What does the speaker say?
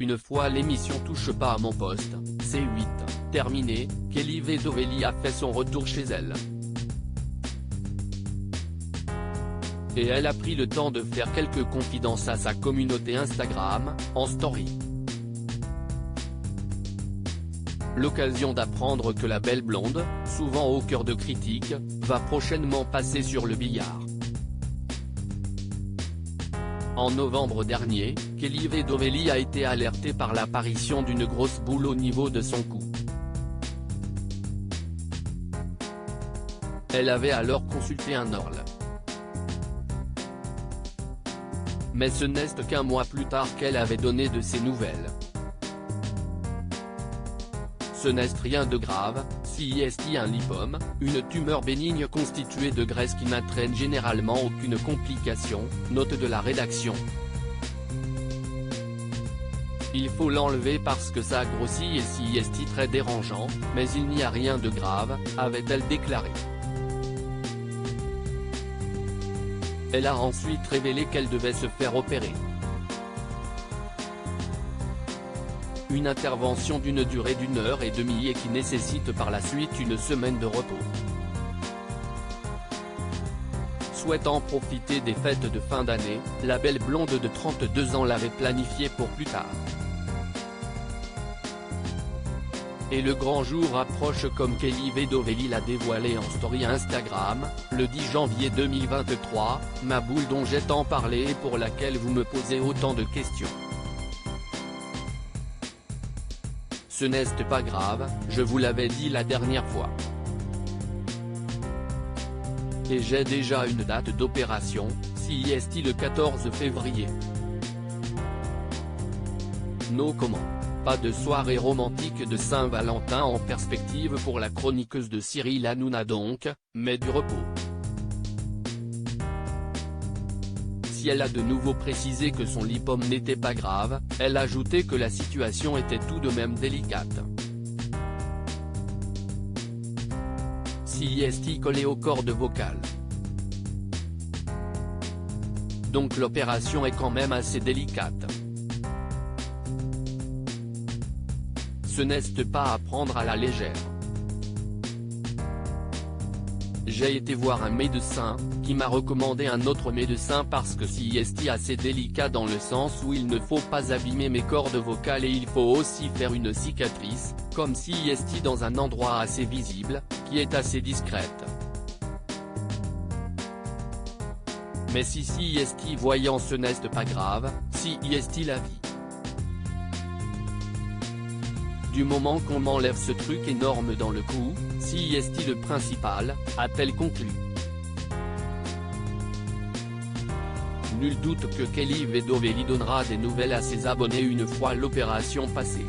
Une fois l'émission Touche pas à mon poste, C8, terminée, Kelly Vedovelli a fait son retour chez elle. Et elle a pris le temps de faire quelques confidences à sa communauté Instagram, en story. L'occasion d'apprendre que la belle blonde, souvent au cœur de critiques, va prochainement passer sur le billard. En novembre dernier, Kelly Vedovelli a été alertée par l'apparition d'une grosse boule au niveau de son cou. Elle avait alors consulté un orl. Mais ce n'est qu'un mois plus tard qu'elle avait donné de ses nouvelles. Ce n'est rien de grave, CIST un lipome, une tumeur bénigne constituée de graisse qui n'entraîne généralement aucune complication, note de la rédaction. Il faut l'enlever parce que ça grossit et CIST très dérangeant, mais il n'y a rien de grave, avait-elle déclaré. Elle a ensuite révélé qu'elle devait se faire opérer. Une intervention d'une durée d'1h30 et qui nécessite par la suite une semaine de repos. Souhaitant profiter des fêtes de fin d'année, la belle blonde de 32 ans l'avait planifié pour plus tard. Et le grand jour approche comme Kelly Vedovelli l'a dévoilé en story Instagram, le 10 janvier 2023, ma boule dont j'ai tant parlé et pour laquelle vous me posez autant de questions. Ce n'est pas grave, je vous l'avais dit la dernière fois. Et j'ai déjà une date d'opération, CIST le 14 février. No comment. Pas de soirée romantique de Saint-Valentin en perspective pour la chroniqueuse de Cyril Hanouna donc, mais du repos. Si elle a de nouveau précisé que son lipome n'était pas grave, elle a ajouté que la situation était tout de même délicate. CIST collé aux cordes vocales. Donc l'opération est quand même assez délicate. Ce n'est pas à prendre à la légère. J'ai été voir un médecin, qui m'a recommandé un autre médecin parce que CIST assez délicat dans le sens où il ne faut pas abîmer mes cordes vocales et il faut aussi faire une cicatrice, comme CIST dans un endroit assez visible, qui est assez discrète. Mais si CIST voyant ce n'est pas grave, CIST la vie. Du moment qu'on m'enlève ce truc énorme dans le cou, CIST le principal, a-t-elle conclu. Nul doute que Kelly Vedovelli donnera des nouvelles à ses abonnés une fois l'opération passée.